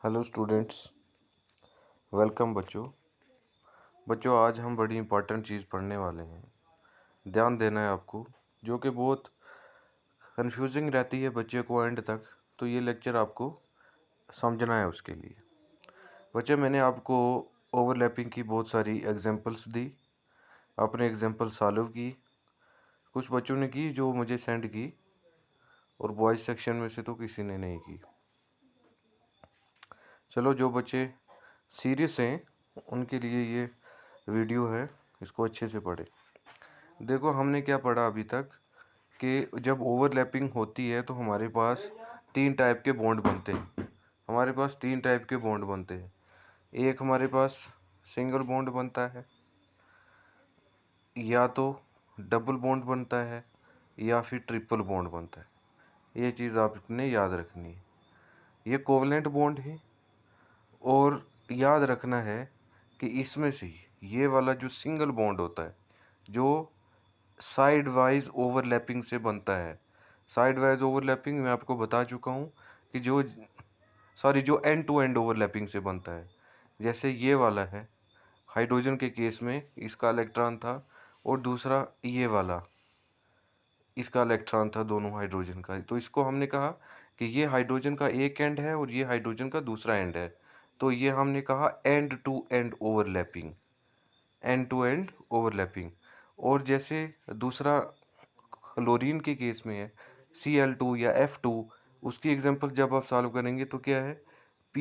Hello students, welcome बच्चों आज हम बड़ी इम्पोर्टेंट चीज़ पढ़ने वाले हैं। ध्यान देना है आपको, जो कि बहुत कंफ्यूजिंग रहती है बच्चे को एंड तक। तो ये लेक्चर आपको समझना है। उसके लिए बच्चे मैंने आपको ओवरलैपिंग की बहुत सारी एग्जांपल्स दी। आपने एग्जांपल सॉल्व की, कुछ बच्चों ने की जो मुझे सेंड की, और बॉयज़ सेक्शन में से तो किसी ने नहीं की। चलो, जो बच्चे सीरियस हैं उनके लिए ये वीडियो है, इसको अच्छे से पढ़ें। देखो, हमने क्या पढ़ा अभी तक कि जब ओवरलैपिंग होती है तो हमारे पास तीन टाइप के बॉन्ड बनते हैं। हमारे पास तीन टाइप के बॉन्ड बनते हैं। एक हमारे पास सिंगल बॉन्ड बनता है, या तो डबल बॉन्ड बनता है, या फिर ट्रिपल बॉन्ड बनता है। ये चीज़ आपने याद रखनी है। ये कोवलेंट बॉन्ड है, और याद रखना है कि इसमें से ये वाला जो सिंगल बॉन्ड होता है, जो साइड वाइज ओवरलैपिंग से बनता है। साइड वाइज ओवरलैपिंग मैं आपको बता चुका हूँ कि जो एंड टू एंड ओवरलैपिंग से बनता है। जैसे ये वाला है, हाइड्रोजन के केस में इसका इलेक्ट्रॉन था, और दूसरा ये वाला, इसका इलेक्ट्रॉन था, दोनों हाइड्रोजन का। तो इसको हमने कहा कि ये हाइड्रोजन का एक एंड है और ये हाइड्रोजन का दूसरा एंड है। तो ये हमने कहा end to end overlapping, end to end overlapping. और जैसे दूसरा क्लोरीन के केस में है Cl2 या F2, उसकी एग्जांपल जब आप सॉल्व करेंगे तो क्या है, P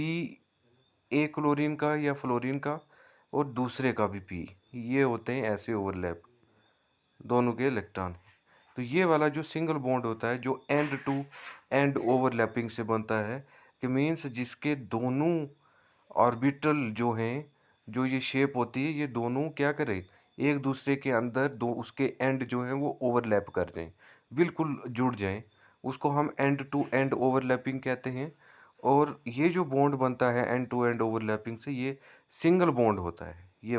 ए क्लोरीन का या फ्लोरीन का और दूसरे का भी P, ये होते हैं ऐसे ओवरलैप दोनों के इलेक्ट्रॉन। तो ये वाला जो सिंगल बॉन्ड होता है, जो एंड टू एंड ओवरलैपिंग से बनता है, कि मीन्स जिसके दोनों ऑर्बिटल जो हैं, जो ये शेप होती है, ये दोनों क्या करें, एक दूसरे के अंदर दो उसके एंड जो हैं वो ओवरलैप कर जाएं, बिल्कुल जुड़ जाएं। उसको हम एंड टू एंड ओवरलैपिंग कहते हैं। और ये जो बॉन्ड बनता है एंड टू एंड ओवरलैपिंग से, ये सिंगल बॉन्ड होता है। ये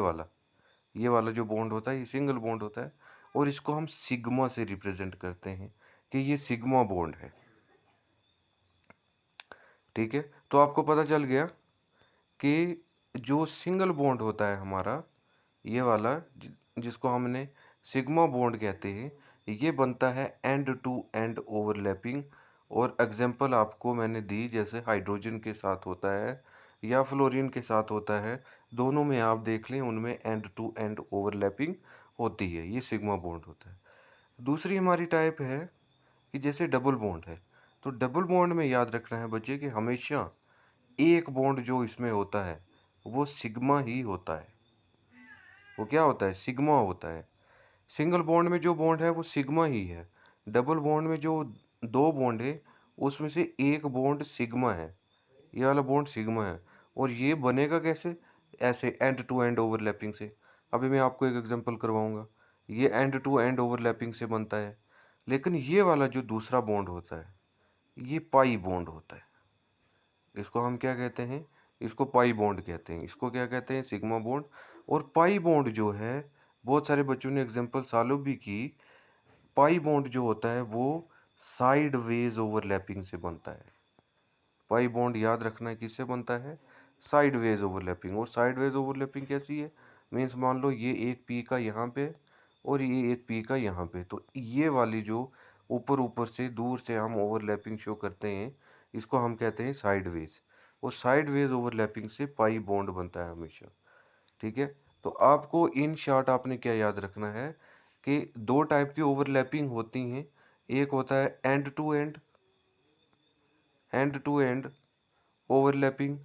वाला जो बॉन्ड होता है, ये सिंगल बॉन्ड होता है, और इसको हम सिग्मा से रिप्रेजेंट करते हैं कि ये सिग्मा बॉन्ड है। ठीक है, तो आपको पता चल गया कि जो सिंगल बॉन्ड होता है हमारा, ये वाला जिसको हमने सिग्मा बॉन्ड कहते हैं, ये बनता है एंड टू एंड ओवरलैपिंग। और एग्जांपल आपको मैंने दी, जैसे हाइड्रोजन के साथ होता है या फ्लोरीन के साथ होता है, दोनों में आप देख लें, उनमें एंड टू एंड ओवरलैपिंग होती है। ये सिग्मा बॉन्ड होता है। दूसरी हमारी टाइप है कि जैसे डबल बॉन्ड है, तो डबल बॉन्ड में याद रखना है बच्चे कि हमेशा एक बॉन्ड जो इसमें होता है वो सिग्मा ही होता है। वो क्या होता है, सिग्मा होता है। सिंगल बॉन्ड में जो बॉन्ड है वो सिग्मा ही है। डबल बॉन्ड में जो दो बॉन्ड है, उसमें से एक बॉन्ड सिग्मा है, ये वाला बॉन्ड सिग्मा है। और ये बनेगा कैसे, ऐसे एंड टू एंड ओवरलैपिंग से। अभी मैं आपको एक एग्जांपल करवाऊंगा। ये एंड टू एंड ओवरलैपिंग से बनता है, लेकिन ये वाला जो दूसरा बॉन्ड होता है, ये पाई बॉन्ड होता है। इसको हम क्या कहते हैं, इसको पाई बॉन्ड कहते हैं। इसको क्या कहते हैं, सिग्मा बॉन्ड। और पाई बॉन्ड जो है, बहुत सारे बच्चों ने एग्जांपल सॉल्व भी की। पाई बॉन्ड जो होता है वो साइड वेज ओवरलैपिंग से बनता है। पाई बॉन्ड याद रखना है किससे बनता है, साइड वेज ओवरलैपिंग। और साइड वेज ओवरलैपिंग कैसी है, मीन्स मान लो ये एक पी का यहाँ पे और ये एक पी का यहाँ पे, तो ये वाली जो ऊपर ऊपर से दूर से हम ओवरलैपिंग शो करते हैं, इसको हम कहते हैं साइड वेज। और साइड वेज ओवरलैपिंग से पाई बॉन्ड बनता है हमेशा। ठीक है, तो आपको इन शॉर्ट आपने क्या याद रखना है कि दो टाइप की ओवरलैपिंग होती हैं। एक होता है एंड टू एंड ओवरलैपिंग।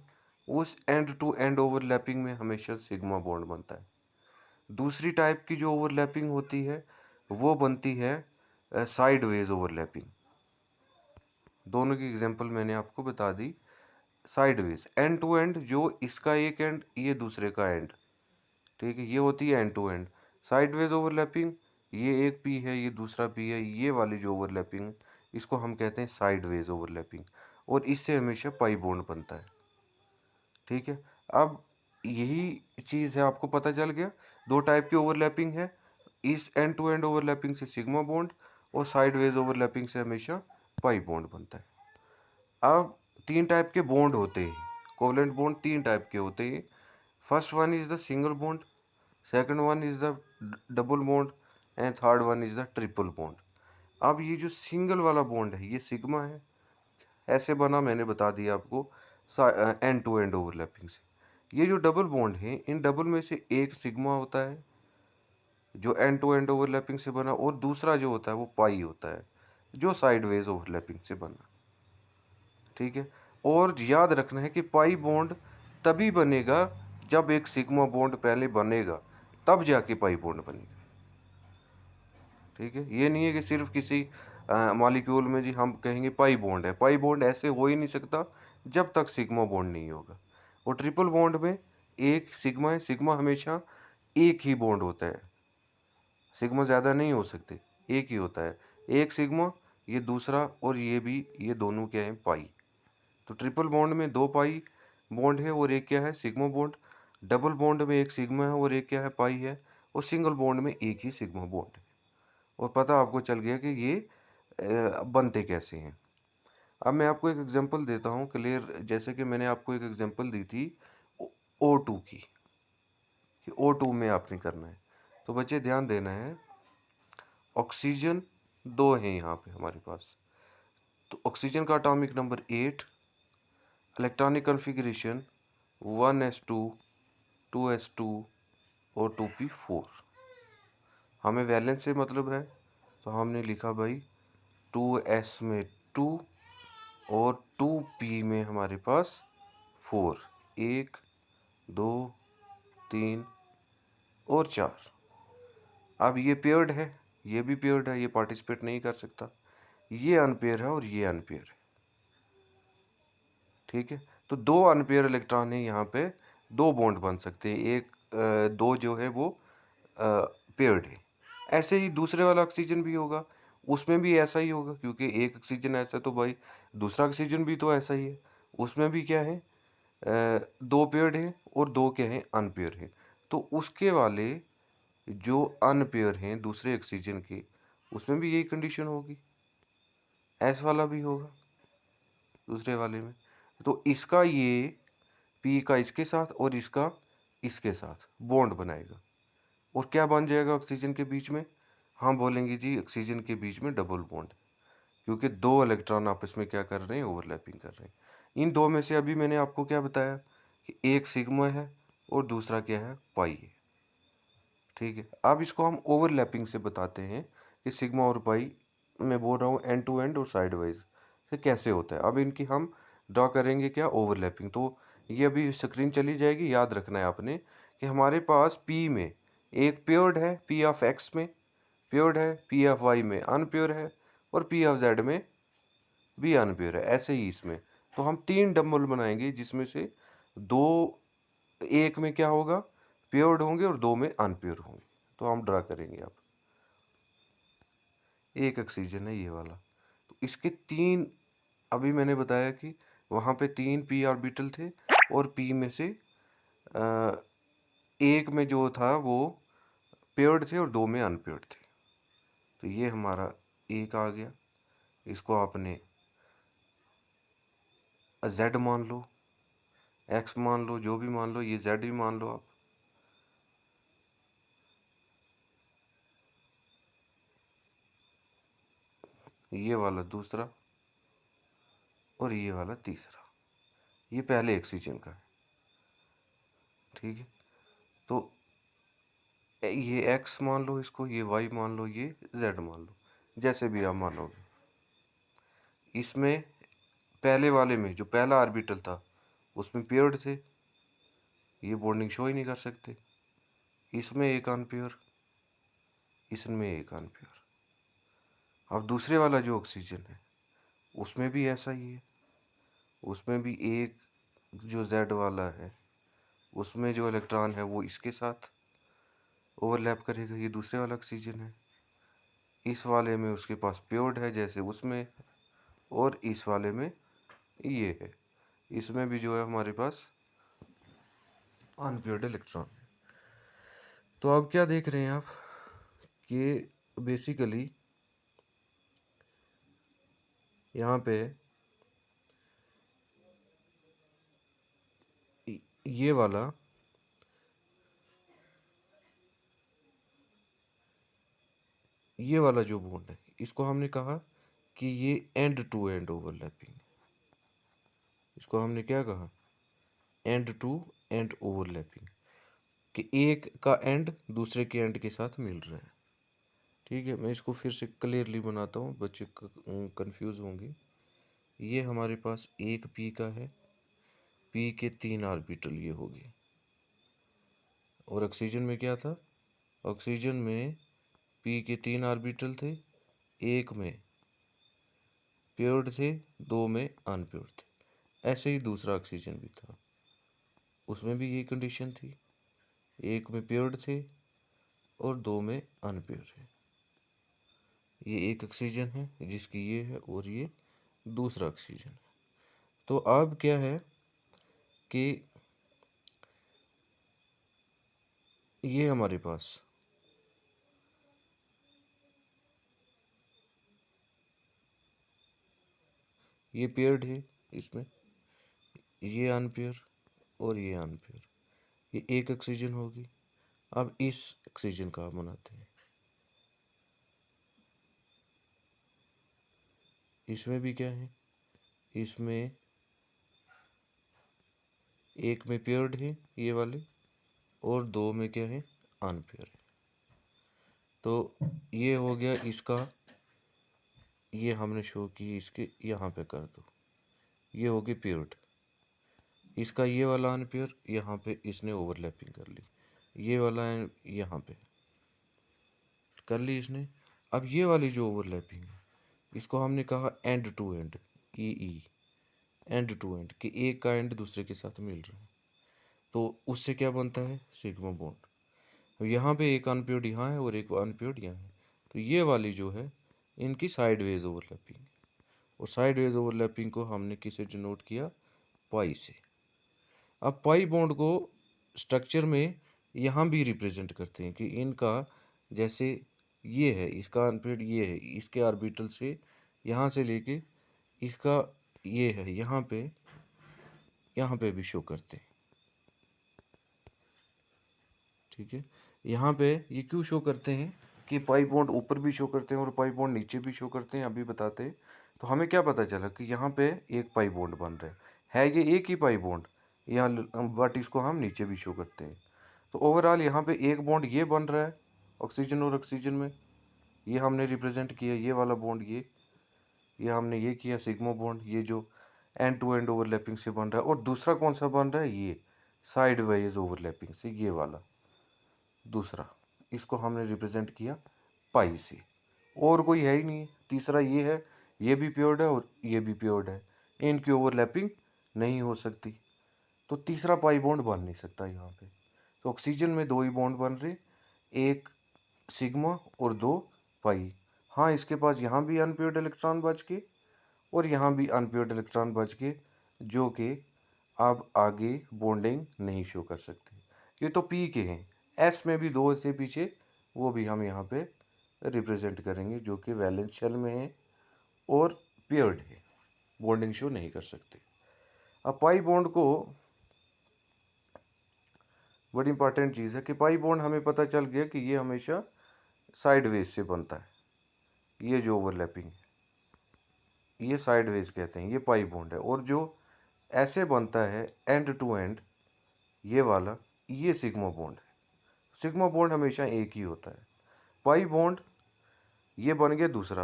उस एंड टू एंड ओवरलैपिंग में हमेशा सिग्मा बॉन्ड बनता है। दूसरी टाइप की जो ओवरलैपिंग होती है वो बनती है साइड वेज ओवरलैपिंग। दोनों की एग्जांपल मैंने आपको बता दी। Side wedge end to end, जो इसका एक एंड ये दूसरे का एंड, ठीक है, ये होती है end to end. Side wise overlapping, ये एक पी है ये दूसरा पी है, ये वाली जो ओवरलैपिंग, इसको हम कहते हैं साइड वेज ओवरलैपिंग। और इससे हमेशा पाई बॉन्ड बनता है। ठीक है, अब यही चीज़ है, आपको पता चल गया। दो टाइप की ओवरलैपिंग है, इस एंड टू एंड ओवरलैपिंग से सिग्मा बॉन्ड, और साइड वेज ओवरलैपिंग से हमेशा पाई बॉन्ड बनता है। अब तीन टाइप के बॉन्ड होते हैं, कोवलेंट बॉन्ड 3 टाइप के होते हैं। First one is the single bond, second one is the double bond and third one is the triple bond. अब ये जो सिंगल वाला बॉन्ड है ये सिग्मा है, ऐसे बना, मैंने बता दिया आपको एंड टू एंड ओवरलैपिंग से। ये जो डबल बॉन्ड है, इन डबल में से एक सिग्मा होता है जो एंड टू एंड ओवरलैपिंग से बना, और दूसरा जो होता है वो पाई होता है जो साइडवेज ओवरलैपिंग से बना। ठीक है, और याद रखना है कि पाई बॉन्ड तभी बनेगा जब एक सिग्मा बॉन्ड पहले बनेगा, तब जाके पाई बॉन्ड बनेगा। ठीक है, ये नहीं है कि सिर्फ किसी मॉलिक्यूल में जी हम कहेंगे पाई बॉन्ड है, पाई बॉन्ड ऐसे हो ही नहीं सकता जब तक सिग्मा बॉन्ड नहीं होगा। और ट्रिपल बॉन्ड में एक सिग्मा है, सिग्मा हमेशा एक ही बॉन्ड होता है, सिग्मा ज़्यादा नहीं हो सकते, एक ही होता है, एक सिग्मा, ये दूसरा, और ये भी, ये दोनों क्या है, पाई। तो ट्रिपल बॉन्ड में 2 पाई बॉन्ड है और एक क्या है, सिग्मा बॉन्ड। डबल बॉन्ड में एक सिग्मा है और एक क्या है, पाई है। और सिंगल बॉन्ड में एक ही सिग्मा बॉन्ड है। और पता आपको चल गया कि ये बनते कैसे हैं। अब मैं आपको एक एग्जांपल देता हूँ क्लियर, जैसे कि मैंने आपको एक एग्जांपल दी थी O2 की, कि O2 में आपने करना है। तो बच्चे ध्यान देना है, ऑक्सीजन 2 हैं यहाँ पे हमारे पास। तो ऑक्सीजन का atomic number 8, electronic configuration 1s2 2s2 और 2p4। हमें वैलेंस से मतलब है, तो हमने लिखा भाई 2s में 2 और 2p में हमारे पास 4, 1 2 3 और 4। अब ये पेयर्ड है, ये भी पेयर्ड है, ये पार्टिसिपेट नहीं कर सकता, ये अनपेयर है और ये अनपेयर है। ठीक है, तो 2 अनपेयर इलेक्ट्रॉन है यहाँ पे, 2 बॉन्ड बन सकते हैं, एक 2 जो है वो पेयर्ड है। ऐसे ही दूसरे वाला ऑक्सीजन भी होगा, उसमें भी ऐसा ही होगा, क्योंकि एक ऑक्सीजन ऐसा है तो भाई दूसरा ऑक्सीजन भी तो ऐसा ही है, उसमें भी क्या है, 2 पेयर्ड है और 2 क्या है, अनपेयर है। तो उसके वाले जो अनपेयर हैं दूसरे ऑक्सीजन के, उसमें भी यही कंडीशन होगी, एस वाला भी होगा दूसरे वाले में। तो इसका ये पी का इसके साथ और इसका इसके साथ बॉन्ड बनाएगा, और क्या बन जाएगा ऑक्सीजन के बीच में, हम बोलेंगे जी ऑक्सीजन के बीच में डबल बॉन्ड, क्योंकि 2 इलेक्ट्रॉन आपस में क्या कर रहे हैं, ओवरलैपिंग कर रहे हैं। इन 2 में से अभी मैंने आपको क्या बताया कि एक सिग्मा है और दूसरा क्या है, पाई है। ठीक है, अब इसको हम ओवरलैपिंग से बताते हैं कि सिग्मा और पाई, मैं बोल रहा हूँ एंड टू एंड और साइडवाइज से कैसे होता है। अब इनकी हम ड्रॉ करेंगे क्या, ओवरलैपिंग। तो ये अभी स्क्रीन चली जाएगी, याद रखना है आपने कि हमारे पास पी में एक प्योर्ड है, पी ऑफ एक्स में प्योर्ड है, पी ऑफ वाई में अनप्योर है, और पी ऑफ जेड में भी अनप्योर है। ऐसे ही इसमें तो हम 3 डबल बनाएंगे, जिसमें से 2 एक में क्या होगा, प्योर्ड होंगे और 2 में अनप्योर होंगे। तो हम ड्रा करेंगे। अब एक ऑक्सीजन है ये वाला, तो इसके 3, अभी मैंने बताया कि वहाँ पे 3 पी ऑर्बिटल थे, और पी में से एक में जो था वो पेयर्ड थे और 2 में अनपेयर्ड थे। तो ये हमारा एक आ गया, इसको आपने जेड मान लो, एक्स मान लो, जो भी मान लो, ये जेड भी मान लो आप। ये वाला दूसरा और ये वाला तीसरा, ये पहले ऑक्सीजन का है। ठीक है, तो ये एक्स मान लो इसको, ये वाई मान लो, ये जेड मान लो, जैसे भी आप मानोगे। इसमें पहले वाले में जो पहला ऑर्बिटल था उसमें पेयर्ड थे, ये बॉन्डिंग शो ही नहीं कर सकते। इसमें एक अनपेयर, इसमें एक अनपेयर। अब दूसरे वाला जो ऑक्सीजन है उसमें भी ऐसा ही है, उसमें भी एक जो जेड वाला है उसमें जो इलेक्ट्रॉन है वो इसके साथ ओवरलैप करेगा, ये दूसरे वाला ऑक्सीजन है। इस वाले में उसके पास प्योर्ड है जैसे उसमें, और इस वाले में ये है, इसमें भी जो है हमारे पास अनप्योर्ड इलेक्ट्रॉन है। तो अब क्या देख रहे हैं आप कि बेसिकली यहाँ पे ये वाला जो बॉन्ड है इसको हमने कहा कि ये एंड टू एंड ओवरलैपिंग। इसको हमने क्या कहा? एंड टू एंड ओवरलैपिंग, कि एक का एंड दूसरे के एंड के साथ मिल रहा है। ठीक है, मैं इसको फिर से क्लियरली बनाता हूँ, बच्चे कंफ्यूज होंगे। ये हमारे पास एक पी का है, पी के 3 ऑर्बिटल ये हो गए। और ऑक्सीजन में क्या था? ऑक्सीजन में पी के 3 ऑर्बिटल थे, एक में प्योर्ड थे, दो में अनप्योर्ड थे। ऐसे ही दूसरा ऑक्सीजन भी था, उसमें भी यही कंडीशन थी, एक में प्योर्ड थे और दो में अनप्योर है। ये एक ऑक्सीजन है जिसकी ये है और ये दूसरा ऑक्सीजन है। तो अब क्या है कि ये हमारे पास ये पेयर्ड है, इसमें ये अनपेयर और ये अनपेयर, ये एक ऑक्सीजन होगी। अब इस ऑक्सीजन का हम बनाते हैं, इसमें भी क्या है, इसमें एक में पेयर्ड है ये वाले और दो में क्या है, अनपेयर है। तो ये हो गया इसका, ये हमने शो की, इसके यहाँ पे कर दो, ये होगी पेयर्ड। इसका ये वाला अनपेयर यहाँ पे इसने ओवरलैपिंग कर ली, ये वाला यहाँ पे कर ली इसने। अब ये वाली जो ओवरलैपिंग है इसको हमने कहा एंड टू एंड, ई एंड टू एंड, कि एक का एंड दूसरे के साथ मिल रहा है। तो उससे क्या बनता है, सिग्मा बॉन्ड। अब यहाँ पे एक अनप्योर्ड यहाँ है और एक अनप्योर्ड यहाँ है, तो ये वाली जो है इनकी साइडवेज ओवरलैपिंग है। और साइडवेज ओवरलैपिंग को हमने किसे डिनोट किया, पाई से। अब पाई बॉन्ड को स्ट्रक्चर में यहाँ भी रिप्रेजेंट करते हैं कि इनका, जैसे ये है इसका अनपेयर्ड, ये है इसके ऑर्बिटल से यहाँ से लेके इसका ये है यहाँ पे भी शो करते हैं। ठीक है, यहाँ पे ये क्यों शो करते हैं कि पाई बॉन्ड ऊपर भी शो करते हैं और पाई बॉन्ड नीचे भी शो करते हैं, अभी बताते हैं। तो हमें क्या पता चला कि यहाँ पे एक पाई बॉन्ड बन रहा है ये एक ही पाई बॉन्ड यहाँ, बट इसको हम नीचे भी शो करते हैं। तो ओवरऑल यहाँ पे एक बॉन्ड ये बन रहा है ऑक्सीजन और ऑक्सीजन में, ये हमने रिप्रेजेंट किया, ये वाला बॉन्ड ये हमने ये किया सिग्मा बॉन्ड, ये जो एंड टू एंड ओवरलैपिंग से बन रहा है। और दूसरा कौन सा बन रहा है, ये साइड वाइज ओवरलैपिंग से, ये वाला दूसरा, इसको हमने रिप्रेजेंट किया पाई से। और कोई है ही नहीं, तीसरा ये है, ये भी प्योर्ड है और ये भी प्योर्ड है, इनकी ओवरलैपिंग नहीं हो सकती, तो तीसरा पाई बॉन्ड बन नहीं सकता यहाँ पे। तो ऑक्सीजन में दो ही बॉन्ड बन रहे, एक सिग्मा और दो पाई। हाँ, इसके पास यहाँ भी अनपेयर्ड इलेक्ट्रॉन बच के और यहाँ भी अनपेयर्ड इलेक्ट्रॉन बच के, जो कि अब आगे बॉन्डिंग नहीं शो कर सकते। ये तो पी के हैं, एस में भी दो से पीछे, वो भी हम यहाँ पे रिप्रेजेंट करेंगे, जो कि वैलेंस शेल में है और पेयर्ड है, बॉन्डिंग शो नहीं कर सकते। अब पाई बॉन्ड को, बड़ी इंपॉर्टेंट चीज़ है कि पाई बॉन्ड हमें पता चल गया कि ये हमेशा साइडवेज से बनता है। ये जो ओवरलैपिंग है ये साइडवेज कहते हैं, ये पाई बॉन्ड है। और जो ऐसे बनता है एंड टू एंड, ये वाला, ये सिग्मा बॉन्ड है। सिग्मा बॉन्ड हमेशा एक ही होता है। पाई बॉन्ड ये बन गया दूसरा।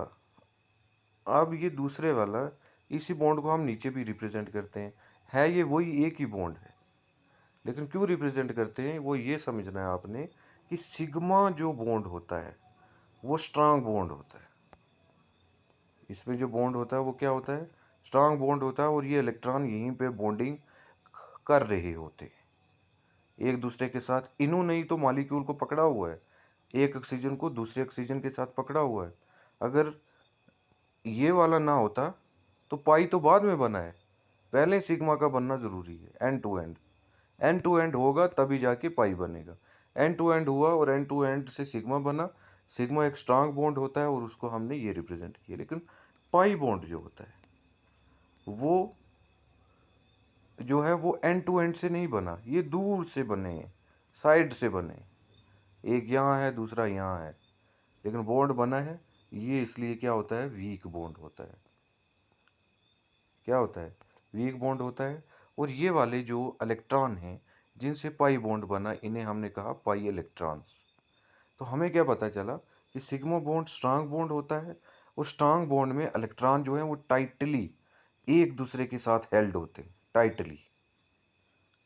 अब ये दूसरे वाला, इसी बॉन्ड को हम नीचे भी रिप्रेजेंट करते हैं, है ये वही एक ही बॉन्ड है, लेकिन क्यों रिप्रेजेंट करते हैं वो ये समझना है आपने कि सिग्मा जो बॉन्ड होता है वो स्ट्रांग बॉन्ड होता है। इसमें जो बॉन्ड होता है वो क्या होता है, स्ट्रांग बॉन्ड होता है। और ये इलेक्ट्रॉन यहीं पे बॉन्डिंग कर रहे होते हैं एक दूसरे के साथ। इन्होंने ही तो मॉलिक्यूल को पकड़ा हुआ है, एक ऑक्सीजन को दूसरे ऑक्सीजन के साथ पकड़ा हुआ है। अगर ये वाला ना होता तो पाई तो बाद में बना है, पहले सिग्मा का बनना ज़रूरी है। End to end, end to end होगा तभी जाके पाई बनेगा। एंड टू एंड हुआ और एंड टू एंड से सिग्मा बना। सिग्मा एक स्ट्रांग बॉन्ड होता है और उसको हमने ये रिप्रेजेंट किया। लेकिन पाई बॉन्ड जो होता है वो जो है वो एंड टू एंड से नहीं बना, ये दूर से बने हैं, साइड से बने। एक यहाँ है, दूसरा यहाँ है, लेकिन बॉन्ड बना है। ये इसलिए क्या होता है, वीक बॉन्ड होता है। क्या होता है, वीक बॉन्ड होता है। और ये वाले जो इलेक्ट्रॉन हैं जिनसे पाई बॉन्ड बना, इन्हें हमने कहा पाई इलेक्ट्रॉन्स। तो हमें क्या पता चला कि सिग्मा बॉन्ड स्ट्रांग बॉन्ड होता है, और स्ट्रांग बॉन्ड में इलेक्ट्रॉन जो है वो टाइटली एक दूसरे के साथ हेल्ड होते हैं। टाइटली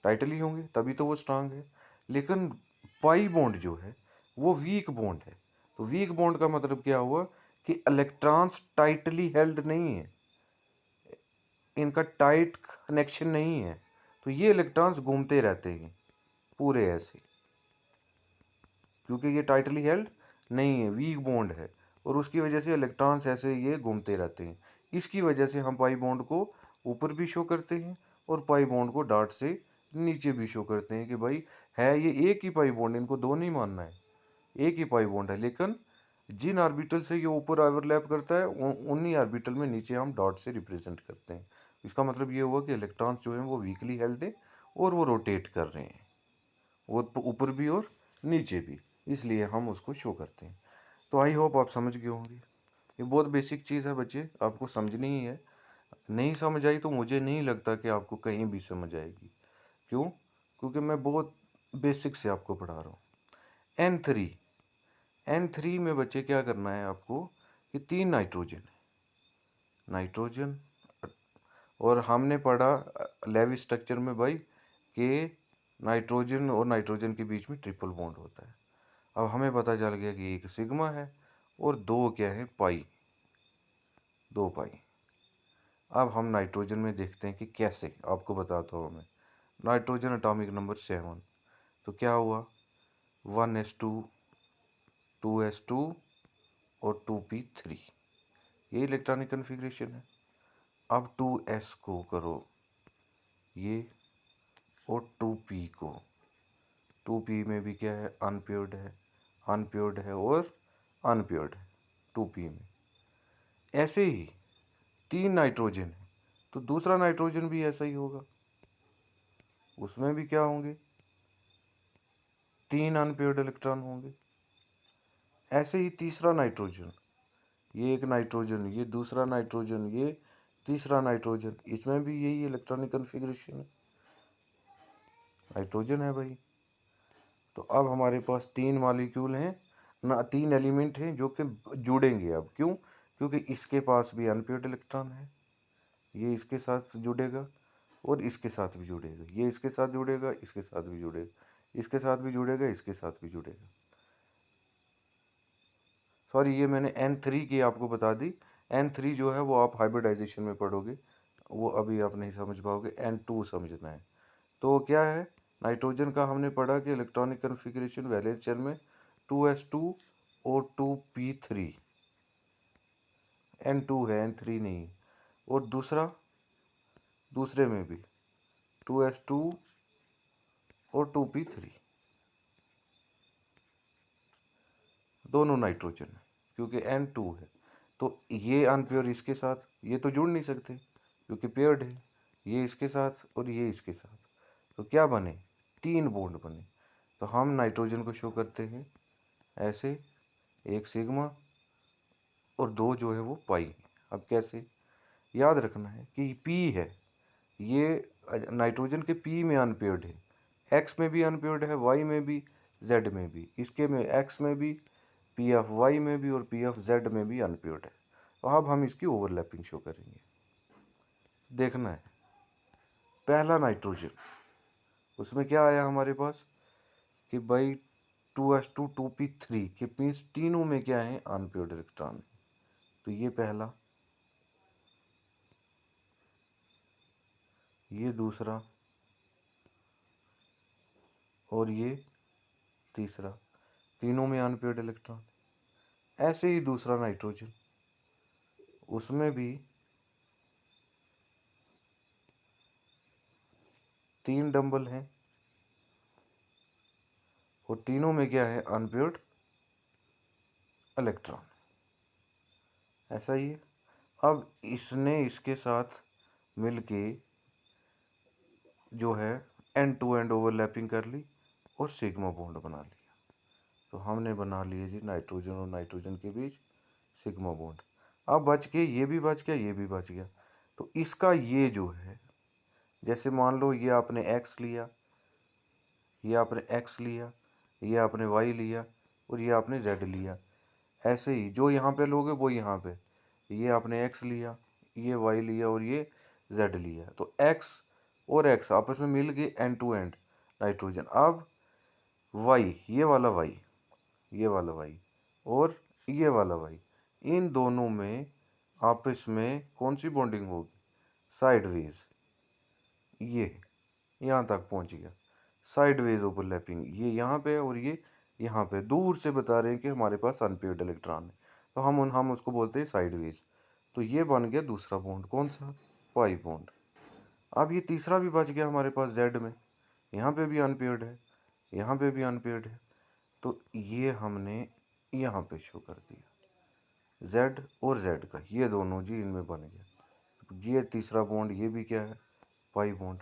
टाइटली होंगे तभी तो वो स्ट्रांग है। लेकिन पाई बॉन्ड जो है वो वीक बॉन्ड है। तो वीक बॉन्ड का मतलब क्या हुआ कि इलेक्ट्रॉन्स टाइटली हेल्ड नहीं है, इनका टाइट कनेक्शन नहीं है। तो ये इलेक्ट्रॉन्स घूमते रहते हैं पूरे ऐसे, क्योंकि ये टाइटली हेल्ड नहीं है, वीक बॉन्ड है। और उसकी वजह से इलेक्ट्रॉन्स ऐसे ये घूमते रहते हैं। इसकी वजह से हम पाई बॉन्ड को ऊपर भी शो करते हैं और पाई बॉन्ड को डॉट से नीचे भी शो करते हैं कि भाई है ये एक ही पाई बॉन्ड, इनको दो नहीं मानना है, एक ही पाई बॉन्ड है। लेकिन जिन ऑर्बिटल से ये ऊपर ओवरलैप करता है उन्हीं ऑर्बिटल में नीचे हम डॉट से रिप्रेजेंट करते हैं। इसका मतलब ये हुआ कि इलेक्ट्रॉन्स जो हैं वो वीकली हेल्ड है और वो रोटेट कर रहे हैं, और ऊपर भी और नीचे भी, इसलिए हम उसको शो करते हैं। तो आई होप आप समझ गए होंगे। ये बहुत बेसिक चीज़ है बच्चे, आपको समझनी ही है। नहीं समझ आई तो मुझे नहीं लगता कि आपको कहीं भी समझ आएगी। क्यों? क्योंकि मैं बहुत बेसिक से आपको पढ़ा रहा हूँ। N3, N3 में बच्चे क्या करना है आपको कि 3 नाइट्रोजन, नाइट्रोजन, और हमने पढ़ा लेवी स्ट्रक्चर में भाई कि नाइट्रोजन और नाइट्रोजन के बीच में ट्रिपल बॉन्ड होता है। अब हमें पता चल गया कि एक सिग्मा है और दो क्या है, पाई, दो पाई। अब हम नाइट्रोजन में देखते हैं कि कैसे, आपको बताता हूँ मैं। नाइट्रोजन एटॉमिक नंबर 7, तो क्या हुआ, 1s2, 2s2 और 2p3, ये इलेक्ट्रॉनिक कन्फिग्रेशन है। अब 2s को करो ये, और 2p को, 2p में भी क्या है, अनप्योर्ड है, अनप्योर्ड है और अनप्योर्ड है 2p में। ऐसे ही 3 नाइट्रोजन है तो दूसरा नाइट्रोजन भी ऐसा ही होगा, उसमें भी क्या होंगे, 3 अनपेयर्ड इलेक्ट्रॉन होंगे। ऐसे ही तीसरा नाइट्रोजन, ये एक नाइट्रोजन, ये दूसरा नाइट्रोजन, ये तीसरा नाइट्रोजन, इसमें भी यही इलेक्ट्रॉनिक कन्फिग्रेशन है, नाइट्रोजन है भाई। तो अब हमारे पास 3 मॉलिक्यूल हैं ना, 3 एलिमेंट हैं जो कि जुड़ेंगे। अब क्यों? क्योंकि इसके पास भी अनपेयर्ड इलेक्ट्रॉन है, ये इसके साथ जुड़ेगा और इसके साथ भी जुड़ेगा, ये इसके साथ जुड़ेगा, इसके साथ भी जुड़ेगा, इसके साथ भी जुड़ेगा, इसके साथ भी जुड़ेगा। सॉरी, ये मैंने N3 की आपको बता दी। N3 जो है वो आप हाइब्रिडाइजेशन में पढ़ोगे, वो अभी आप नहीं समझ पाओगे, N2 समझना है। तो क्या है, नाइट्रोजन का हमने पढ़ा कि इलेक्ट्रॉनिक कन्फिग्रेशन वैलेंस शेल में 2s2 और 2p3, N2 है, N3 नहीं। और दूसरे में भी 2s2 और 2p3, दोनों नाइट्रोजन है क्योंकि N2 है। तो ये अनप्योर इसके साथ, ये तो जुड़ नहीं सकते क्योंकि पेयर्ड है, ये इसके साथ और ये इसके साथ, तो क्या बने, 3 बॉन्ड बने। तो हम नाइट्रोजन को शो करते हैं ऐसे, एक सिग्मा और दो जो है वो पाई। अब कैसे, याद रखना है कि पी है, ये नाइट्रोजन के पी में अनपेयर्ड है, एक्स में भी अनपेयर्ड है, वाई में भी, जेड में भी, इसके में एक्स में भी, पी ऑफ वाई में भी और पी ऑफ जेड में भी अनपेयर्ड है। तो अब हम इसकी ओवरलैपिंग शो करेंगे। देखना है पहला नाइट्रोजन, उसमें क्या आया हमारे पास कि भाई 2s2 2p3 के मीन्स तीनों में क्या है, अनपेयर्ड इलेक्ट्रॉन। तो ये पहला, ये दूसरा और ये तीसरा, तीनों में अनपेयर्ड इलेक्ट्रॉन। ऐसे ही दूसरा नाइट्रोजन, उसमें भी 3 डंबल हैं और तीनों में क्या है, अनपेयर्ड इलेक्ट्रॉन। ऐसा ही है। अब इसने इसके साथ मिलके जो है एंड टू एंड ओवरलैपिंग कर ली और सिग्मा बॉन्ड बना लिया। तो हमने बना लिए जी नाइट्रोजन और नाइट्रोजन के बीच सिग्मा बॉन्ड। अब बच के ये भी बच गया, ये भी बच गया। तो इसका ये जो है, जैसे मान लो ये आपने x लिया, ये आपने x लिया, ये आपने y लिया और ये आपने z लिया। ऐसे ही जो यहाँ पे लोगे वो यहाँ पे, ये आपने x लिया, ये y लिया और ये z लिया। तो x और x आपस में मिल गए एंड टू एंड नाइट्रोजन। अब y, ये वाला y, ये वाला y और ये वाला y, इन दोनों में आपस में कौन सी बॉन्डिंग होगी? साइडवेज। ये यहाँ तक पहुँच गया, साइडवेज ओवरलैपिंग। ये यहाँ पे और ये यहाँ पे दूर से बता रहे हैं कि हमारे पास अनपेयर्ड इलेक्ट्रॉन है, तो हम उसको बोलते हैं साइडवेज। तो ये बन गया दूसरा बॉन्ड, कौन सा? Pi bond. अब ये तीसरा भी बच गया हमारे पास जेड में, यहाँ पे भी अनपेयर्ड है, यहाँ पे भी अनपेयर्ड है। तो ये हमने यहाँ पे शो कर दिया, जेड और जेड का, ये दोनों जी इनमें बन गया। तो ये तीसरा बॉन्ड, ये भी क्या है? Pi bond.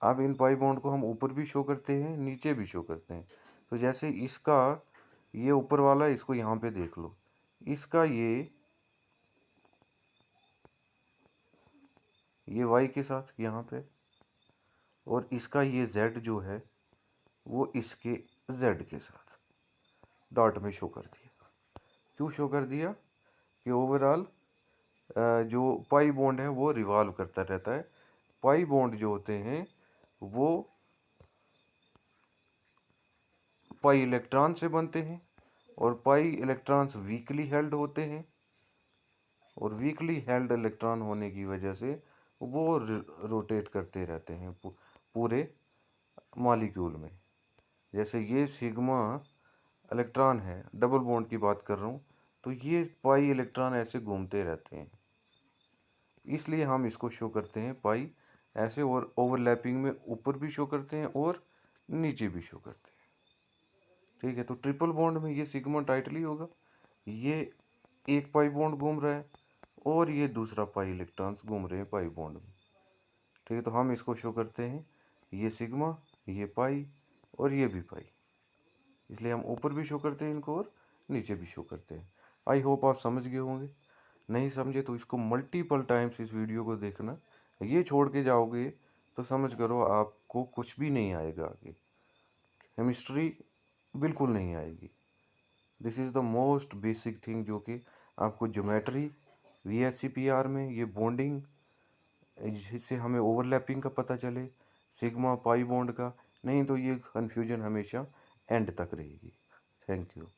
अब इन पाई बॉन्ड को हम ऊपर भी शो करते हैं, नीचे भी शो करते हैं। तो जैसे इसका ये ऊपर वाला, इसको यहाँ पे देख लो, इसका ये y के साथ यहाँ पे, और इसका ये z जो है वो इसके z के साथ डॉट में शो कर दिया। क्यों शो कर दिया? कि ओवरऑल जो पाई बॉन्ड है वो रिवॉल्व करता रहता है। पाई बॉन्ड जो होते हैं वो पाई इलेक्ट्रॉन से बनते हैं, और पाई इलेक्ट्रॉन्स वीकली हेल्ड होते हैं, और वीकली हेल्ड इलेक्ट्रॉन होने की वजह से वो रोटेट करते रहते हैं पूरे मॉलिक्यूल में। जैसे ये सिग्मा इलेक्ट्रॉन है, डबल बॉन्ड की बात कर रहा हूँ, तो ये पाई इलेक्ट्रॉन ऐसे घूमते रहते हैं, इसलिए हम इसको शो करते हैं पाई ऐसे, और ओवरलैपिंग में ऊपर भी शो करते हैं और नीचे भी शो करते हैं। ठीक है, तो ट्रिपल बॉन्ड में ये सिग्मा टाइटली होगा, ये एक पाई बॉन्ड घूम रहा है और ये दूसरा पाई इलेक्ट्रॉन्स घूम रहे हैं पाई बॉन्ड में। ठीक है, तो हम इसको शो करते हैं, ये सिग्मा, ये पाई और ये भी पाई, इसलिए हम ऊपर भी शो करते हैं इनको और नीचे भी शो करते हैं। आई होप आप समझ गए होंगे। नहीं समझे तो इसको मल्टीपल टाइम्स इस वीडियो को देखना। ये छोड़ के जाओगे तो समझ करो आपको कुछ भी नहीं आएगा आगे, केमिस्ट्री बिल्कुल नहीं आएगी। This is the most basic thing जो कि आपको ज्योमेट्री, VSCPR में ये बॉन्डिंग, जिससे हमें ओवरलैपिंग का पता चले, सिग्मा पाई बॉन्ड का, नहीं तो ये कन्फ्यूजन हमेशा एंड तक रहेगी। Thank you.